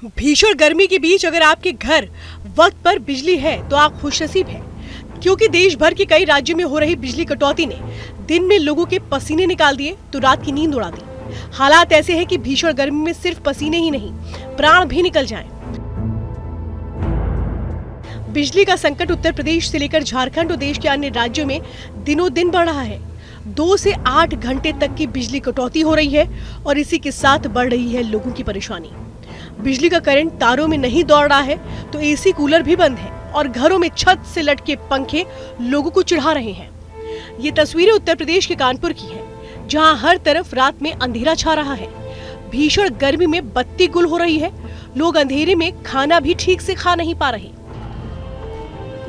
भीषण गर्मी के बीच अगर आपके घर वक्त पर बिजली है तो आप खुशनसीब हैं, क्योंकि देश भर के कई राज्यों में हो रही बिजली कटौती ने दिन में लोगों के पसीने निकाल दिए तो रात की नींद उड़ा दी। हालात ऐसे हैं कि भीषण गर्मी में सिर्फ पसीने ही नहीं, प्राण भी निकल जाएं। बिजली का संकट उत्तर प्रदेश से लेकर झारखंड और देश के अन्य राज्यों में दिनों दिन बढ़ रहा है। 2 से 8 घंटे तक की बिजली कटौती हो रही है और इसी के साथ बढ़ रही है लोगों की परेशानी। बिजली का करंट तारों में नहीं दौड़ रहा है तो एसी कूलर भी बंद है और घरों में छत से लटके पंखे लोगों को चिढ़ा रहे हैं। ये तस्वीरें उत्तर प्रदेश के कानपुर की हैं, जहां हर तरफ रात में अंधेरा छा रहा है। भीषण गर्मी में बत्ती गुल हो रही है, लोग अंधेरे में खाना भी ठीक से खा नहीं पा रहे।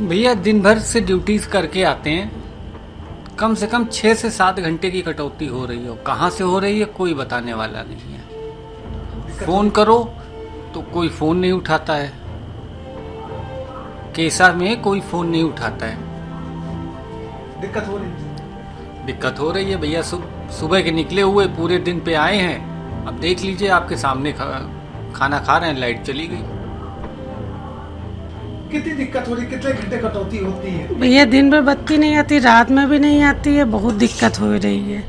भैया दिन भर से ड्यूटीज करके आते हैं, कम से कम 6 से 7 घंटे की कटौती हो रही है। कहाँ से हो रही है कोई बताने वाला नहीं है। फोन करो तो कोई फोन नहीं उठाता है, केसा में कोई फोन नहीं उठाता है। दिक्कत हो रही है भैया। सुबह के निकले हुए पूरे दिन पे आए हैं, अब देख लीजिए आपके सामने खाना खा रहे हैं, लाइट चली गई। कितनी दिक्कत हो रही, कितने घंटे कटौती होती है? भैया दिन भर बत्ती नहीं आती, रात में भी नहीं आती है, बहुत दिक्कत हो रही है।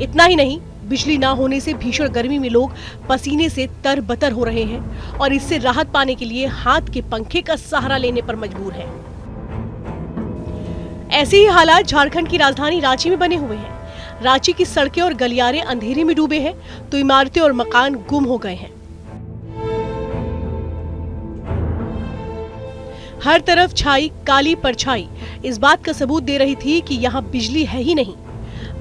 इतना ही नहीं, बिजली ना होने से भीषण गर्मी में लोग पसीने से तरबतर हो रहे हैं और इससे राहत पाने के लिए हाथ के पंखे का सहारा लेने पर मजबूर हैं। ऐसे ही हालात झारखंड की राजधानी रांची में बने हुए हैं। रांची की सड़कें और गलियारे अंधेरे में डूबे हैं तो इमारतें और मकान गुम हो गए हैं। हर तरफ छाई काली परछाई इस बात का सबूत दे रही थी कि यहाँ बिजली है ही नहीं।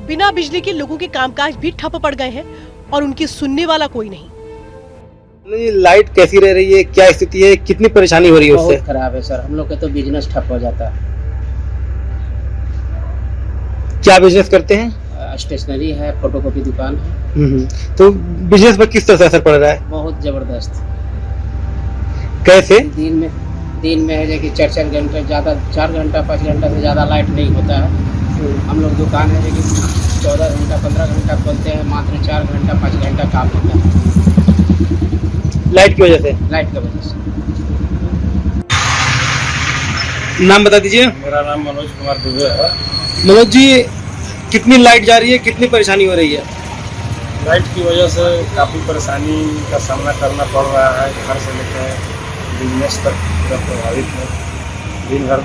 बिना बिजली के लोगों के कामकाज भी ठप पड़ गए हैं और उनकी सुनने वाला कोई नहीं। लाइट कैसी रह रही है, क्या स्थिति है, कितनी परेशानी हो रही है उससे? बहुत खराब है सर, हम लोग का तो बिजनेस ठप हो जाता है। क्या बिजनेस करते हैं? स्टेशनरी है, फोटोकॉपी दुकान है। तो बिजनेस पर किस तरह से असर पड़ रहा है? बहुत जबरदस्त। कैसे? दिन में है कि 4 घंटे ज्यादा, 4 घंटा 5 घंटा से ज्यादा लाइट नहीं होता है। तो हम लोग दुकान है कि 14 घंटा 15 घंटा खोलते हैं, मात्र 4 घंटा 5 घंटा काम होता है। लाइट की वजह से? लाइट की वजह से। नाम बता दीजिए। मेरा नाम मनोज कुमार दुबे है। मनोज जी, कितनी लाइट जा रही है, कितनी परेशानी हो रही है? लाइट की वजह से काफ़ी परेशानी का सामना करना पड़ रहा है। घर से लेकर बिजनेस तक पूरा प्रभावित है। दिन भर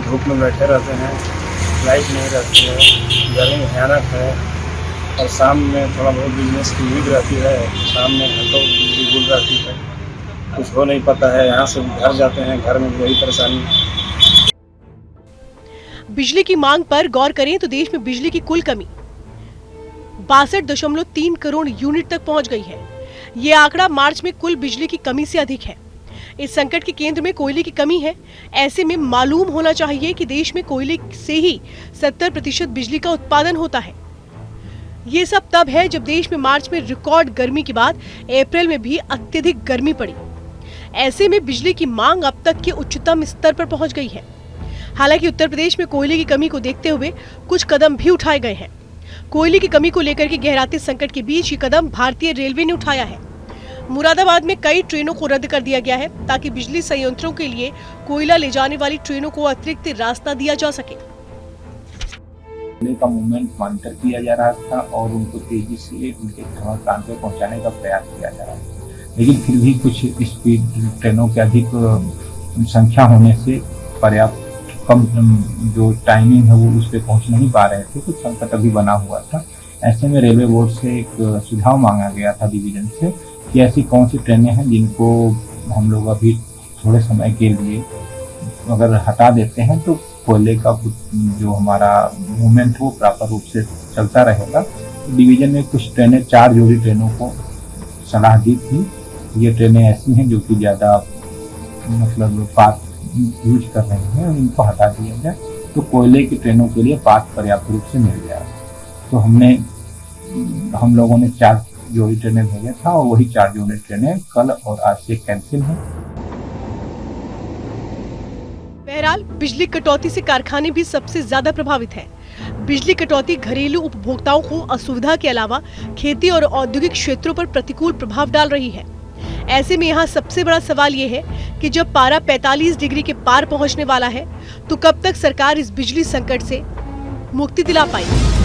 धूप में बैठे रहते हैं, लाइट नहीं रहती है, गर्मी भयानक है और शाम में थोड़ा बहुत बिजनेस की उम्मीद रहती है। शाम में घंटों बिजली गुल रहती है, कुछ हो नहीं पाता है। यहाँ से घर जाते हैं, घर में वही परेशानी। बिजली की मांग पर गौर करें तो देश में बिजली की कुल कमी 62.3 करोड़ यूनिट तक पहुंच गई है। ये आंकड़ा मार्च में कुल बिजली की कमी से अधिक है। इस संकट के केंद्र में कोयले की कमी है। ऐसे में मालूम होना चाहिए कि देश में कोयले से ही 70% बिजली का उत्पादन होता है। ये सब तब है जब देश में मार्च में रिकॉर्ड गर्मी के बाद अप्रैल में भी अत्यधिक गर्मी पड़ी। ऐसे में बिजली की मांग अब तक के उच्चतम स्तर पर पहुंच गई है। हालांकि उत्तर प्रदेश में कोयले की कमी को देखते हुए कुछ कदम भी उठाए गए हैं। कोयले की कमी को लेकर के गहराते संकट के बीच ये कदम भारतीय रेलवे ने उठाया है। मुरादाबाद में कई ट्रेनों को रद्द कर दिया गया है ताकि बिजली संयंत्रों के लिए कोयला ले जाने वाली ट्रेनों को अतिरिक्त रास्ता दिया जा सके। का मूवमेंट मॉनिटर किया जा रहा था और उनको तेजी से उनके स्थान पर पहुंचाने का प्रयास किया जा रहा था, लेकिन फिर भी कुछ स्पीड ट्रेनों के अधिक संख्या होने से पर्याप्त कम जो टाइमिंग है वो उस पर पहुंच नहीं पा रहे थे। कुछ संकट अभी बना हुआ था। ऐसे में रेलवे बोर्ड से एक सुझाव मांगा गया था डिवीजन से कि ऐसी कौन सी ट्रेनें हैं जिनको हम लोग अभी थोड़े समय के लिए अगर हटा देते हैं तो कोयले का जो हमारा मूवमेंट वो प्रॉपर रूप से चलता रहेगा। डिवीजन ने कुछ ट्रेनें, 4 जोड़ी ट्रेनों को सलाह दी थी। ये ट्रेनें ऐसी हैं जो कि ज़्यादा मतलब पाथ यूज कर रही हैं, इनको हटा दिया जाए तो कोयले की ट्रेनों के लिए पाथ पर्याप्त रूप से मिल जाए। तो हम लोगों ने 4 जोड़ी ट्रेनें भेजा था और वही 4 जोड़ी ट्रेनें कल और आज से कैंसिल हैं। बहरहाल बिजली कटौती से कारखाने भी सबसे ज्यादा प्रभावित हैं। बिजली कटौती घरेलू उपभोक्ताओं को असुविधा के अलावा खेती और औद्योगिक क्षेत्रों पर प्रतिकूल प्रभाव डाल रही है। ऐसे में यहाँ सबसे बड़ा सवाल ये है कि जब पारा 45 डिग्री के पार पहुंचने वाला है तो कब तक सरकार इस बिजली संकट से मुक्ति दिला पाएगी।